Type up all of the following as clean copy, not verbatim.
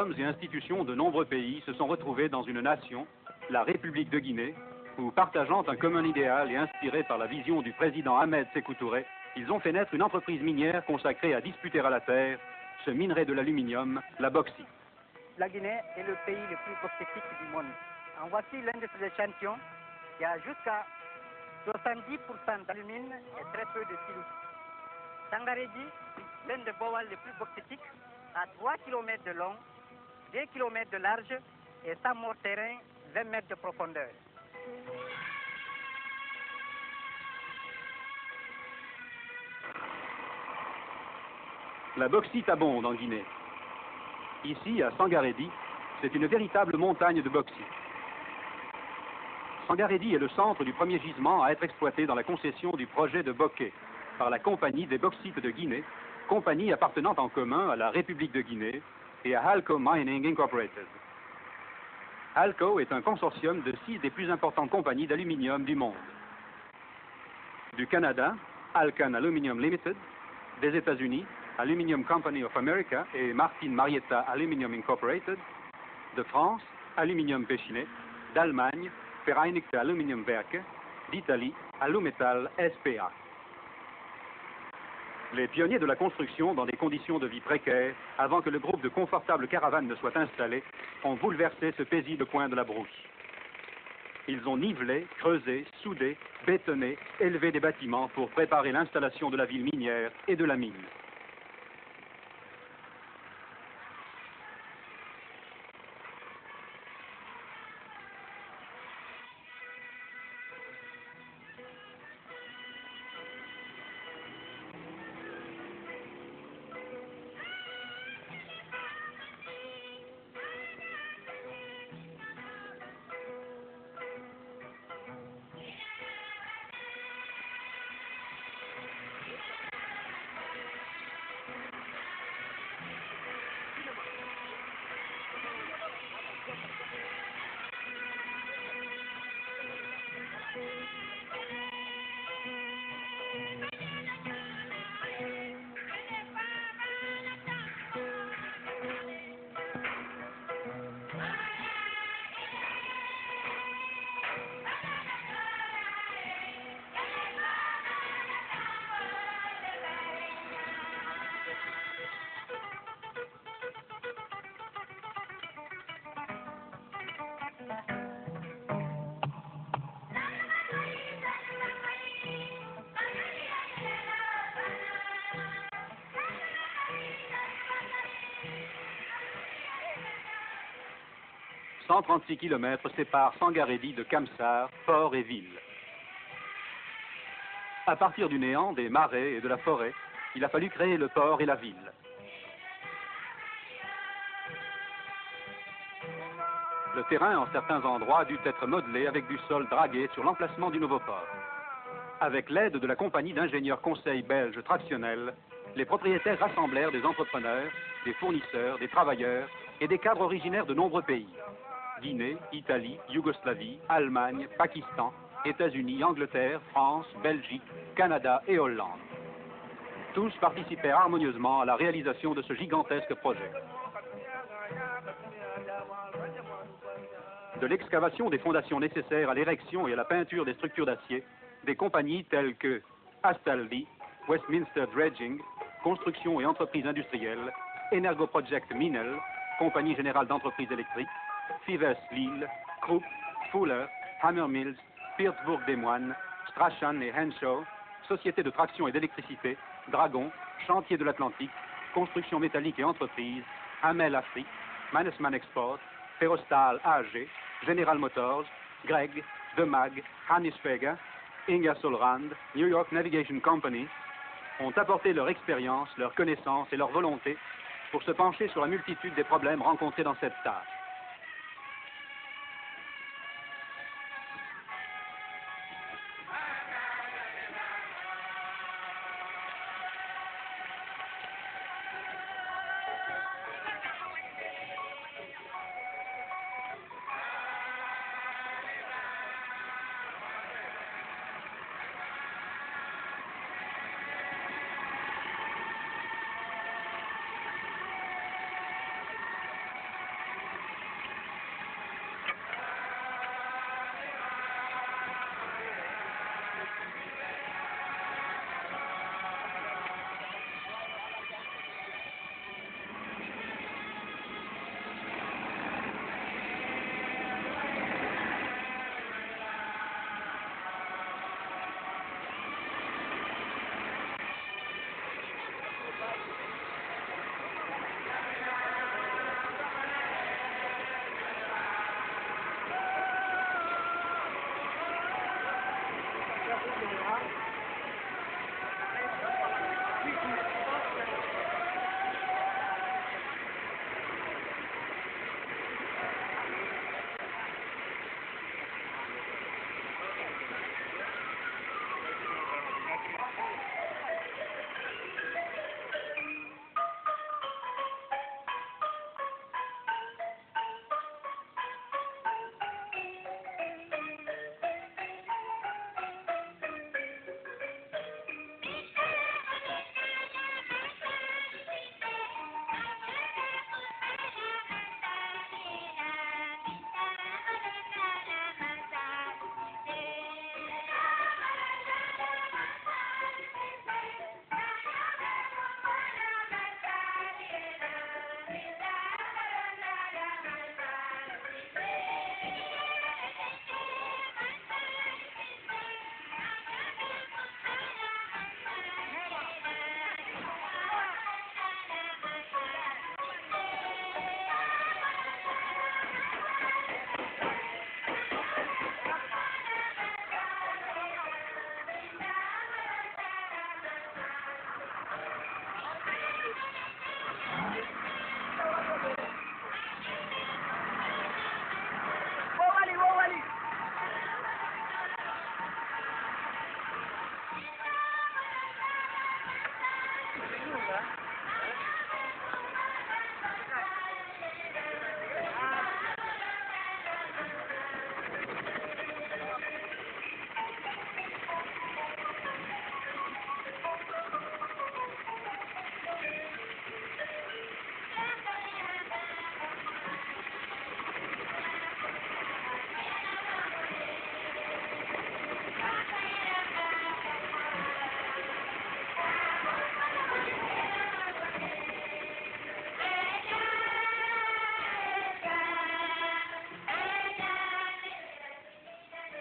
hommes et institutions de nombreux pays se sont retrouvés dans une nation, la République de Guinée, où, partageant un commun idéal et inspirés par la vision du président Ahmed Sékou Touré, ils ont fait naître une entreprise minière consacrée à disputer à la terre ce minerai de l'aluminium, la bauxite. La Guinée est le pays le plus bauxitique du monde. En voici l'un de ces échantillons qui a jusqu'à 70% d'alumine et très peu de silice. Sangaredi, l'un des bowals les plus bauxitiques, à 3 km de long, 2 km de large et 100 morts terrain, 20 mètres de profondeur. La bauxite abonde en Guinée. Ici, à Sangaredi, c'est une véritable montagne de bauxite. Sangaredi est le centre du premier gisement à être exploité dans la concession du projet de Bokeh par la Compagnie des Bauxites de Guinée, compagnie appartenant en commun à la République de Guinée et à Halco Mining Incorporated. Halco est un consortium de 6 des plus importantes compagnies d'aluminium du monde. Du Canada, Alcan Aluminium Limited, des États-Unis, Aluminium Company of America et Martin Marietta Aluminium Incorporated, de France, Aluminium Péchinet, d'Allemagne, Vereinigte Aluminiumwerke, d'Italie, Alumetal SPA. Les pionniers de la construction dans des conditions de vie précaires, avant que le groupe de confortables caravanes ne soit installé, ont bouleversé ce paisible coin de la brousse. Ils ont nivelé, creusé, soudé, bétonné, élevé des bâtiments pour préparer l'installation de la ville minière et de la mine. « 136 km séparent Sangaredi de Kamsar, port et ville. À partir du néant, des marais et de la forêt, il a fallu créer le port et la ville. Le terrain, en certains endroits, a dû être modelé avec du sol dragué sur l'emplacement du nouveau port. Avec l'aide de la compagnie d'ingénieurs conseils belges Tractionnel, les propriétaires rassemblèrent des entrepreneurs, des fournisseurs, des travailleurs et des cadres originaires de nombreux pays. Guinée, Italie, Yougoslavie, Allemagne, Pakistan, États-Unis, Angleterre, France, Belgique, Canada et Hollande. Tous participèrent harmonieusement à la réalisation de ce gigantesque projet. De l'excavation des fondations nécessaires à l'érection et à la peinture des structures d'acier, des compagnies telles que Astaldi, Westminster Dredging, Construction et Entreprises Industrielles, Energoproject Minel, Compagnie Générale d'Entreprises Électriques, Fivers Lille, Krupp, Fuller, Hammer Mills, Pirtsburg des Moines, Strachan et Henshaw, Société de traction et d'électricité, Dragon, Chantier de l'Atlantique, Construction métallique et entreprises, Hamel Afrique, Mannesmann Export, Ferrostal AG, General Motors, Gregg, Demag, Hannisfeger, Ingersoll Rand, New York Navigation Company, ont apporté leur expérience, leur connaissance et leur volonté pour se pencher sur la multitude des problèmes rencontrés dans cette tâche.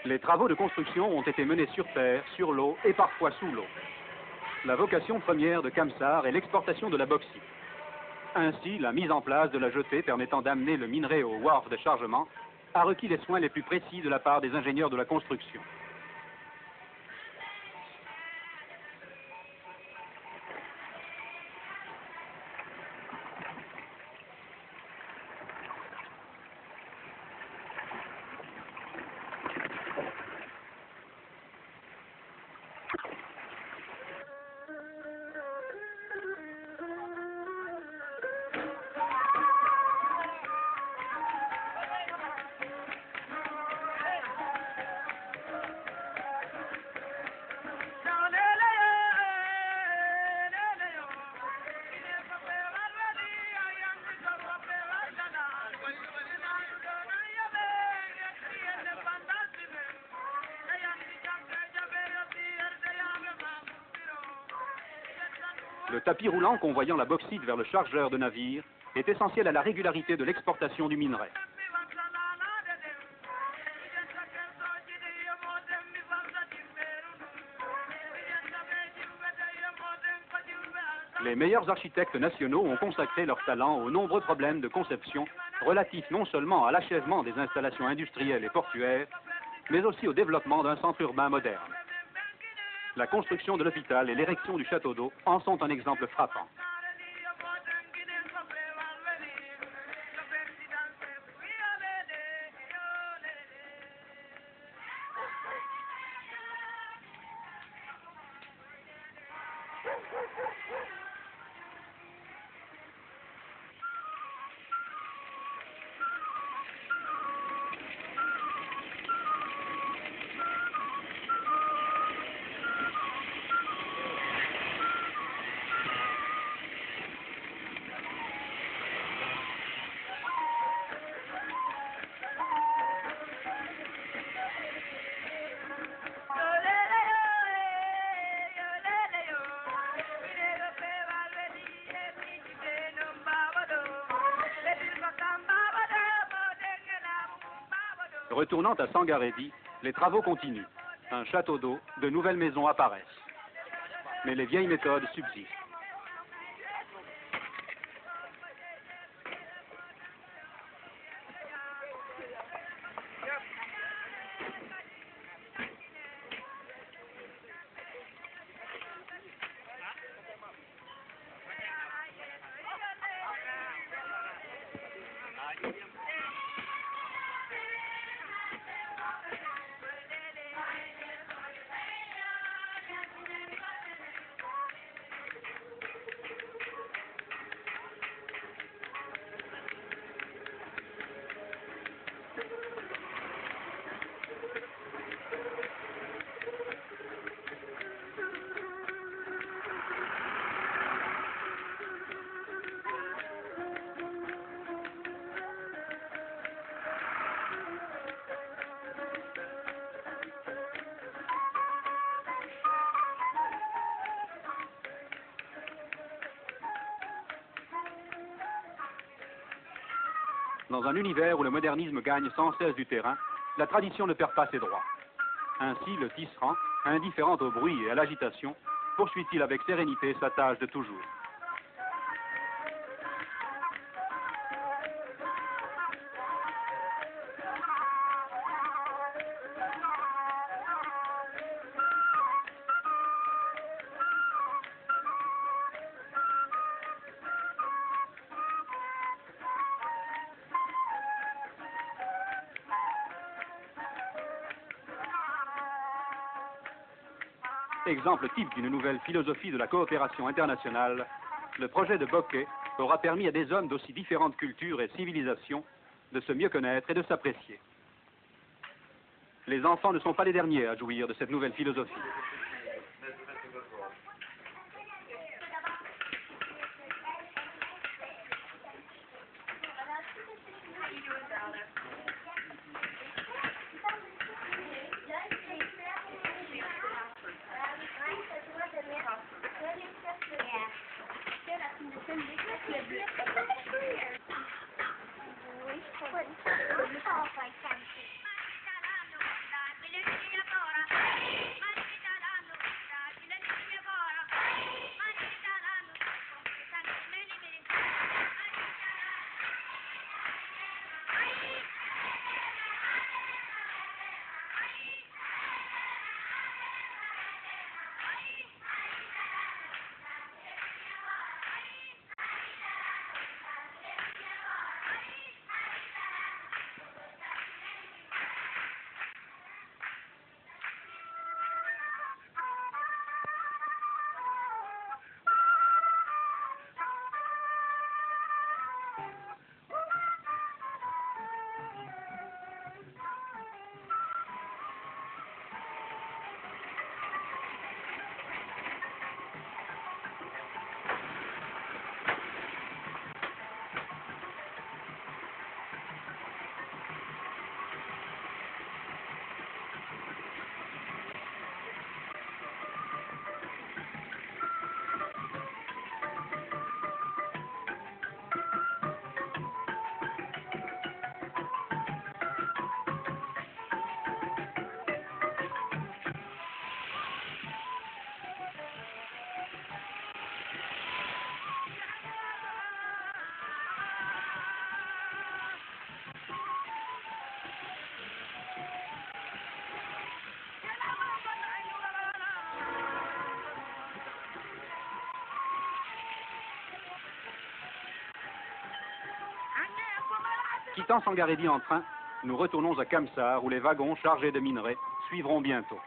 Les travaux de construction ont été menés sur terre, sur l'eau et parfois sous l'eau. La vocation première de Kamsar est l'exportation de la bauxite. Ainsi, la mise en place de la jetée permettant d'amener le minerai au wharf de chargement a requis les soins les plus précis de la part des ingénieurs de la construction. Le tapis roulant convoyant la bauxite vers le chargeur de navire est essentiel à la régularité de l'exportation du minerai. Les meilleurs architectes nationaux ont consacré leur talent aux nombreux problèmes de conception relatifs non seulement à l'achèvement des installations industrielles et portuaires, mais aussi au développement d'un centre urbain moderne. La construction de l'hôpital et l'érection du château d'eau en sont un exemple frappant. Retournant à Sangaredi, les travaux continuent. Un château d'eau, de nouvelles maisons apparaissent. Mais les vieilles méthodes subsistent. Dans un univers où le modernisme gagne sans cesse du terrain, la tradition ne perd pas ses droits. Ainsi, le tisserand, indifférent au bruit et à l'agitation, poursuit-il avec sérénité sa tâche de toujours. Exemple type d'une nouvelle philosophie de la coopération internationale, le projet de Bokeh aura permis à des hommes d'aussi différentes cultures et civilisations de se mieux connaître et de s'apprécier. Les enfants ne sont pas les derniers à jouir de cette nouvelle philosophie. Quittant Sangaredi en train, nous retournons à Kamsar où les wagons chargés de minerais suivront bientôt.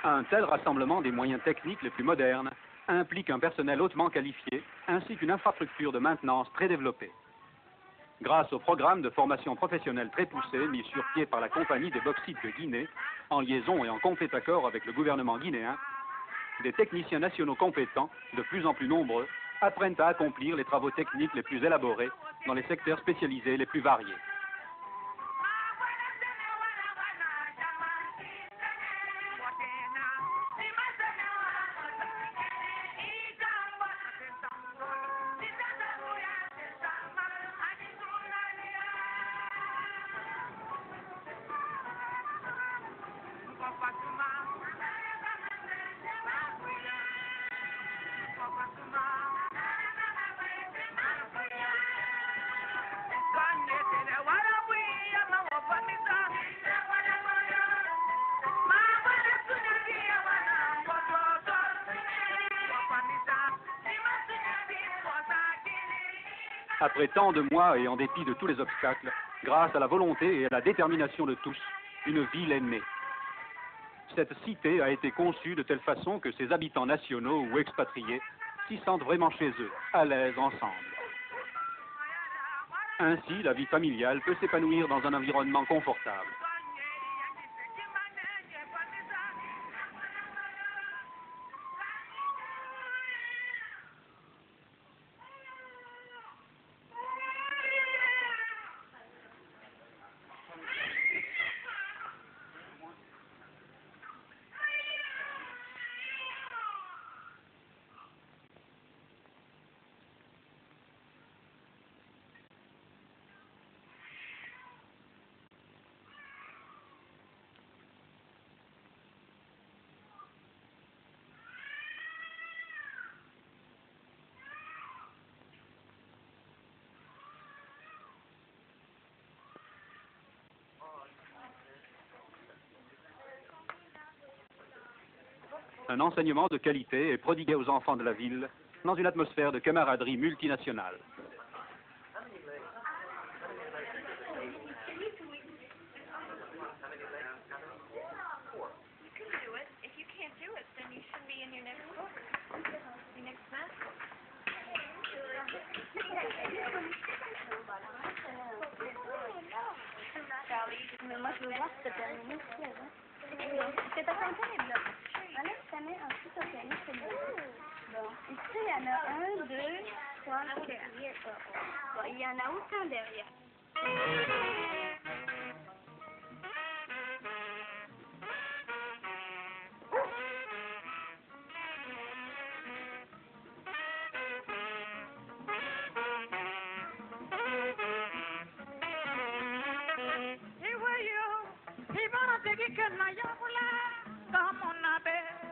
Un tel rassemblement des moyens techniques les plus modernes implique un personnel hautement qualifié ainsi qu'une infrastructure de maintenance très développée. grâce au programme de formation professionnelle très poussé mis sur pied par la Compagnie des bauxites de Guinée, en liaison et en complet accord avec le gouvernement guinéen, des techniciens nationaux compétents, de plus en plus nombreux, apprennent à accomplir les travaux techniques les plus élaborés dans les secteurs spécialisés les plus variés. Après tant de mois et en dépit de tous les obstacles, grâce à la volonté et à la détermination de tous, une ville est née. Cette cité a été conçue de telle façon que ses habitants nationaux ou expatriés s'y sentent vraiment chez eux, à l'aise ensemble. Ainsi, la vie familiale peut s'épanouir dans un environnement confortable. Un enseignement de qualité est prodigué aux enfants de la ville dans une atmosphère de camaraderie multinationale. Mais moi je veux voir si t'as terminé ici avant. C'est pas terrible. Allez, cette année, ensuite ça termine, c'est bien. Bon, ici il y en a 1, 2, 3, 4. Bon, il y en a aucun derrière.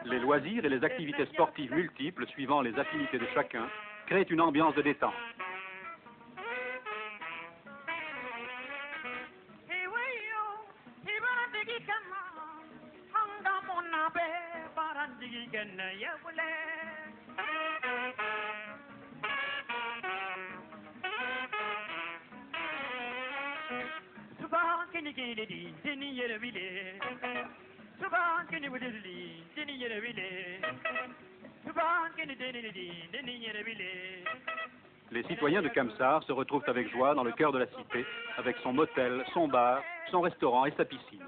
Les loisirs et les activités sportives multiples suivant les affinités de chacun créent une ambiance de détente. Les citoyens de Kamsar se retrouvent avec joie dans le cœur de la cité, avec son motel, son bar, son restaurant et sa piscine.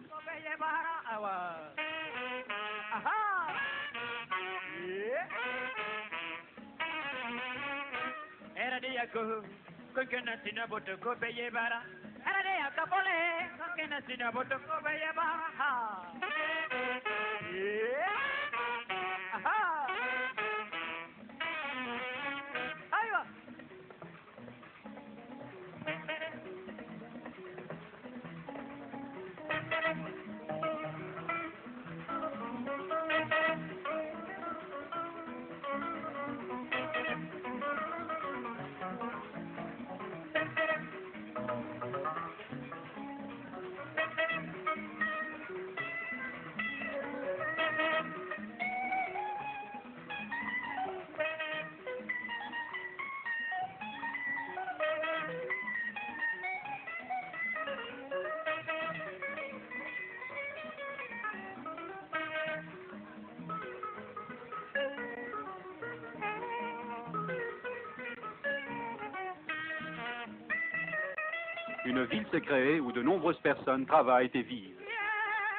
une ville s'est créée où de nombreuses personnes travaillent et vivent.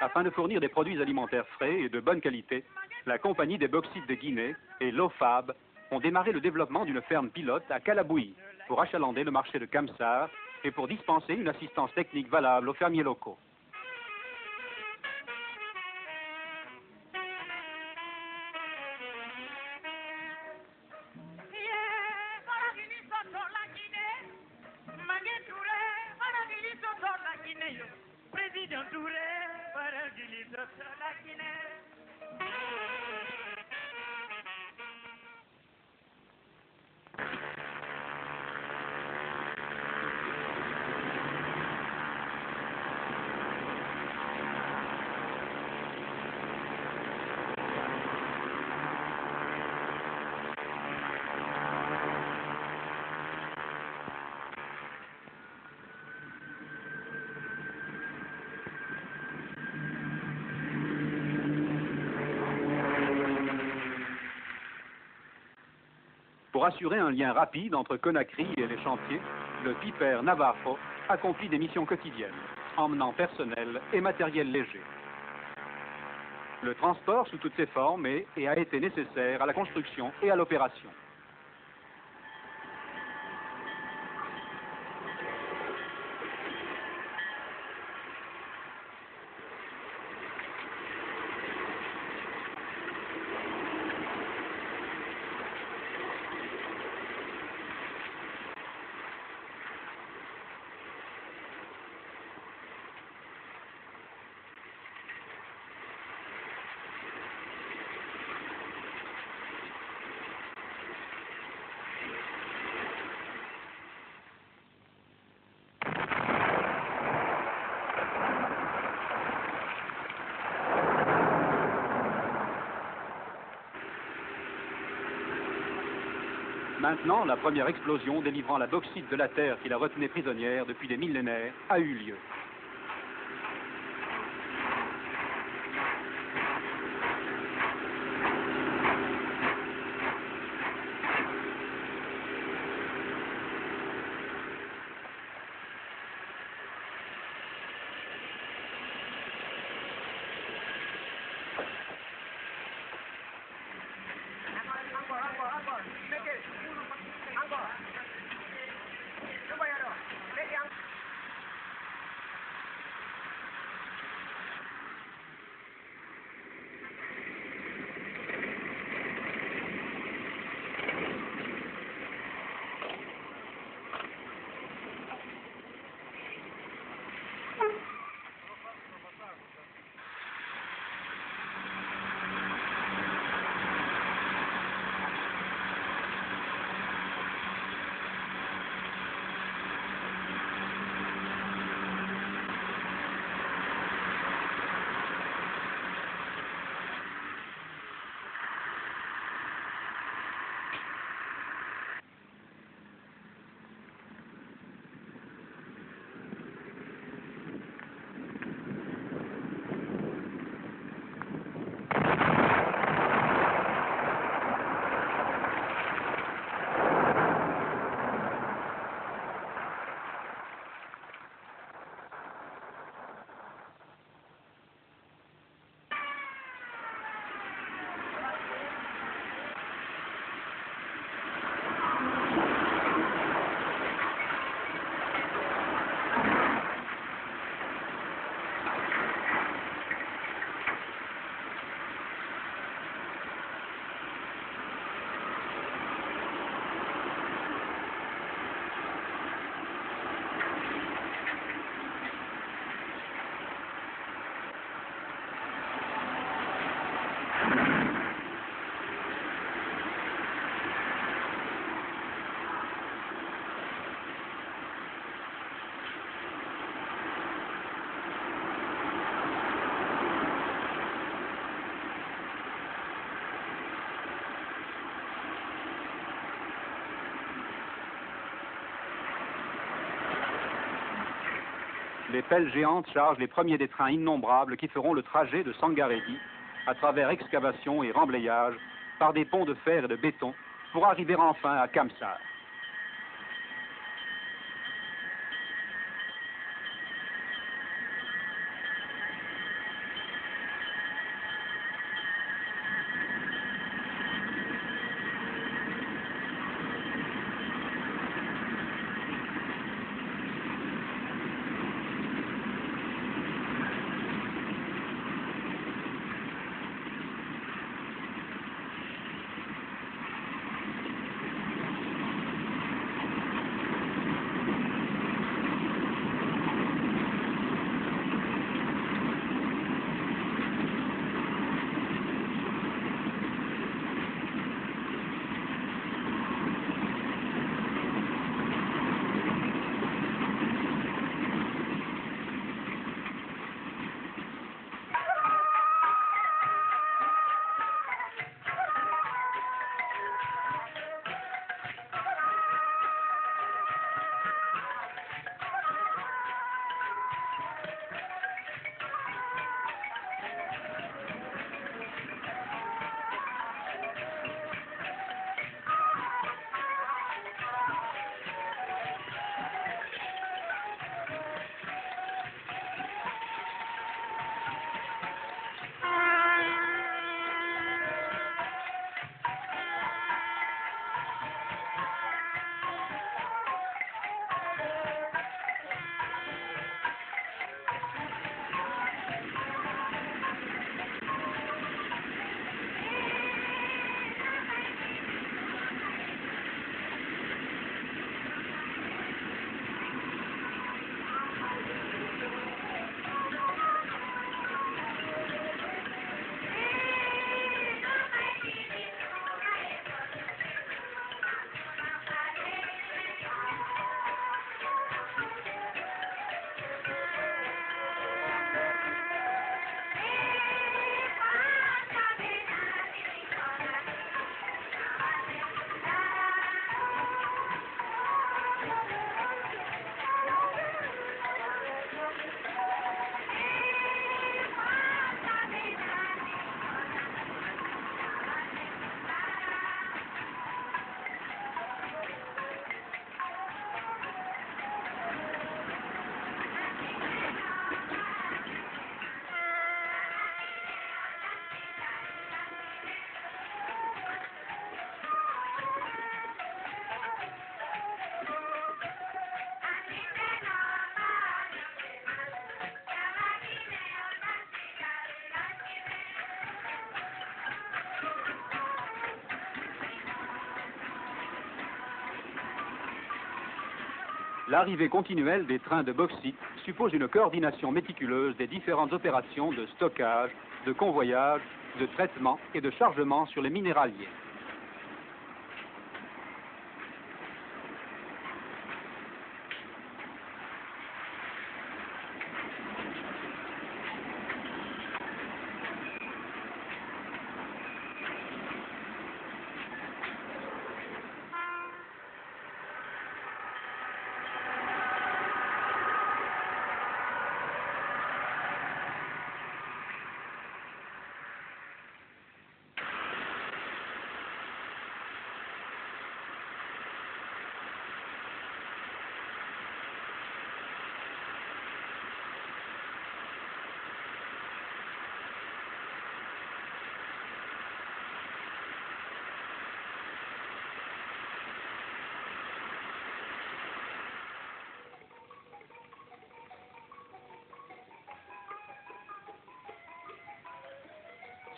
Afin de fournir des produits alimentaires frais et de bonne qualité, la Compagnie des bauxites de Guinée et l'OFAB ont démarré le développement d'une ferme pilote à Calabouyi pour achalander le marché de Kamsar et pour dispenser une assistance technique valable aux fermiers locaux. Pour assurer un lien rapide entre Conakry et les chantiers, le Piper Navajo accomplit des missions quotidiennes, emmenant personnel et matériel léger. Le transport sous toutes ses formes est et a été nécessaire à la construction et à l'opération. Maintenant, la première explosion délivrant la bauxite de la terre qui la retenait prisonnière depuis des millénaires a eu lieu. Les pelles géantes chargent les premiers des trains innombrables qui feront le trajet de Sangaredi à travers excavations et remblayages par des ponts de fer et de béton pour arriver enfin à Kamsar. L'arrivée continuelle des trains de bauxite suppose une coordination méticuleuse des différentes opérations de stockage, de convoyage, de traitement et de chargement sur les minéraliers.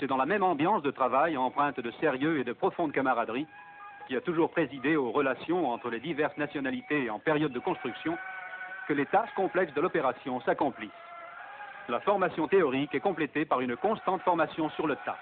C'est dans la même ambiance de travail, empreinte de sérieux et de profonde camaraderie, qui a toujours présidé aux relations entre les diverses nationalités en période de construction, que les tâches complexes de l'opération s'accomplissent. La formation théorique est complétée par une constante formation sur le tas.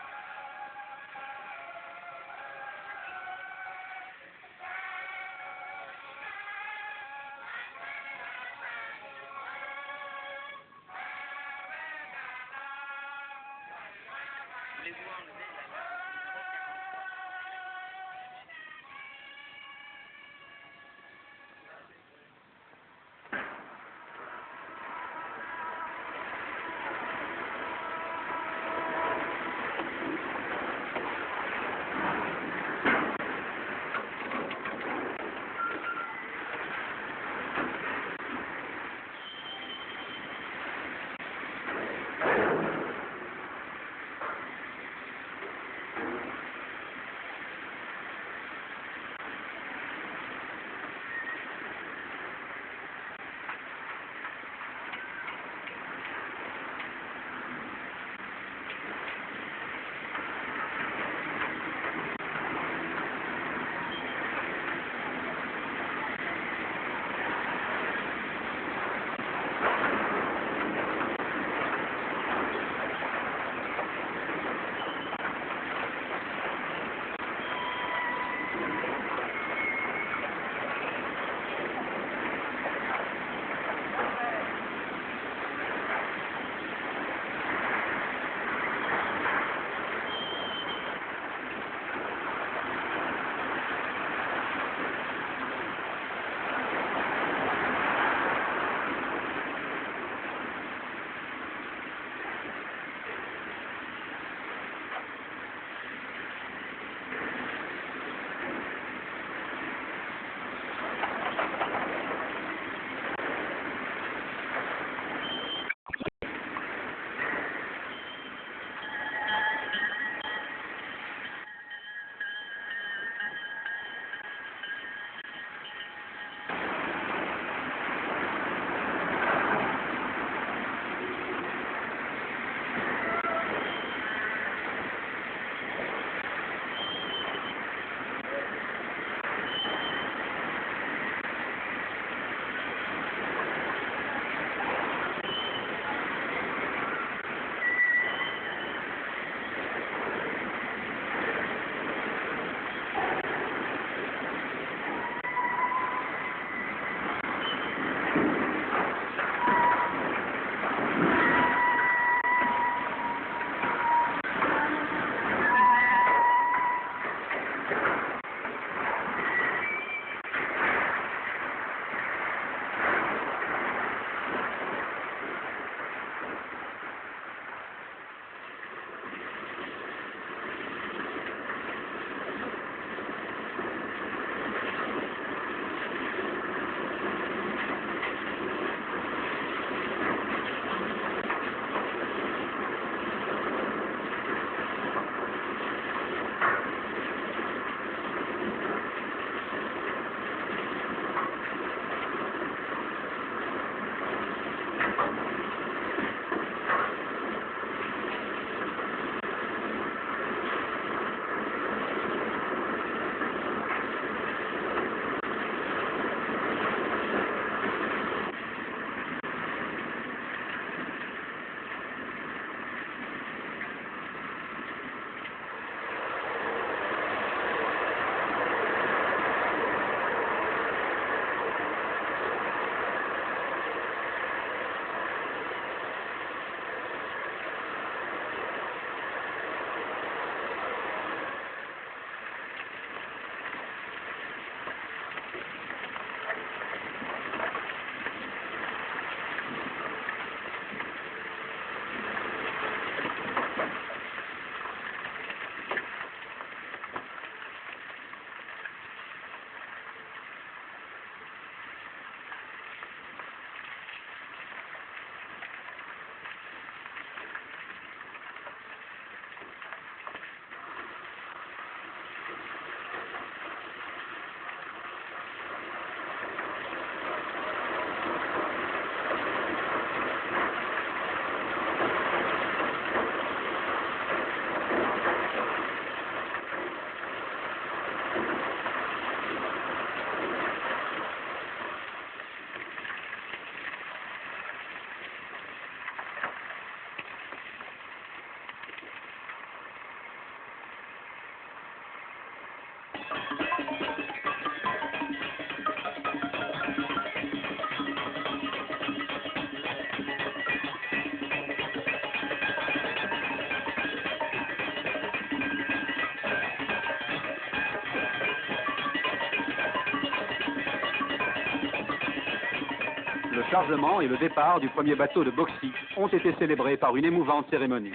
chargement et le départ du premier bateau de bauxite ont été célébrés par une émouvante cérémonie.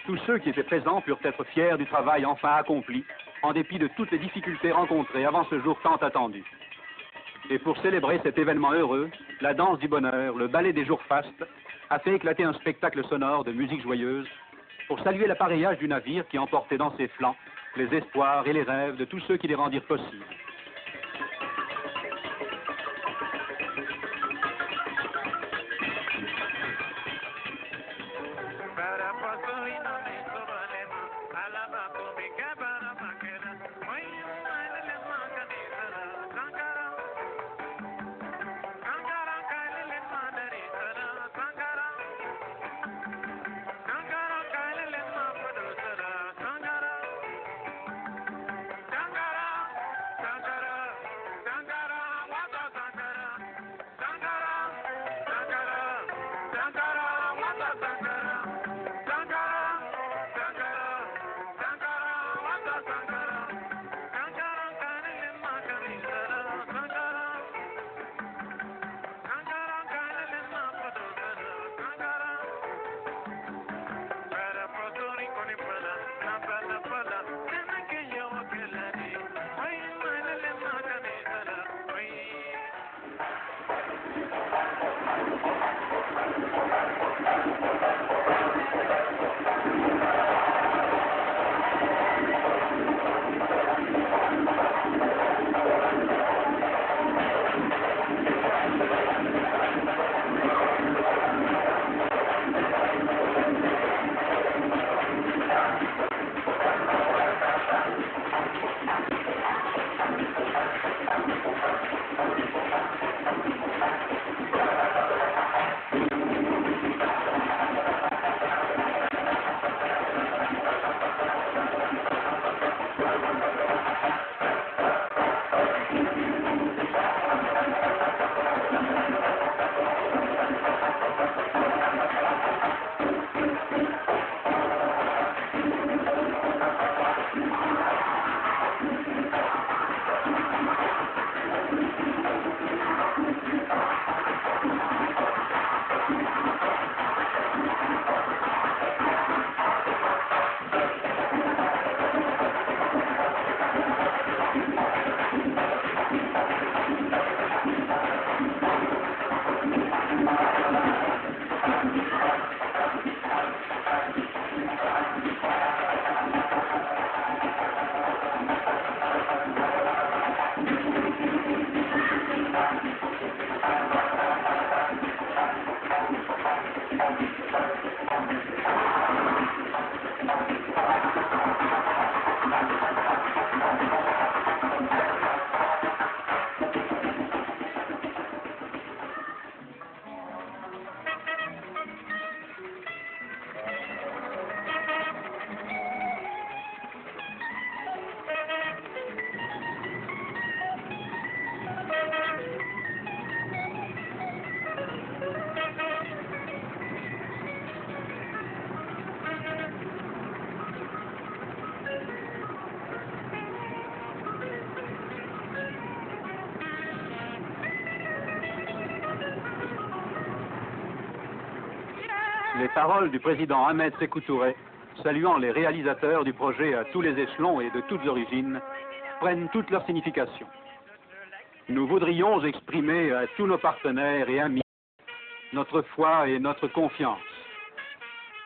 Tous ceux qui étaient présents purent être fiers du travail enfin accompli, en dépit de toutes les difficultés rencontrées avant ce jour tant attendu. Et pour célébrer cet événement heureux, la danse du bonheur, le ballet des jours fastes, a fait éclater un spectacle sonore de musique joyeuse pour saluer l'appareillage du navire qui emportait dans ses flancs les espoirs et les rêves de tous ceux qui les rendirent possibles. Les paroles du président Ahmed Sékou Touré, saluant les réalisateurs du projet à tous les échelons et de toutes origines, prennent toute leur signification. Nous voudrions exprimer à tous nos partenaires et amis notre foi et notre confiance.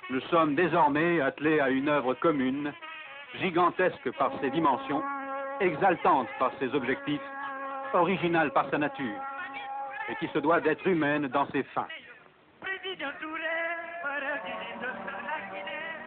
Nous sommes désormais attelés à une œuvre commune, gigantesque par ses dimensions, exaltante par ses objectifs, originale par sa nature, et qui se doit d'être humaine dans ses fins. Président Touré, paradis de la Guinée.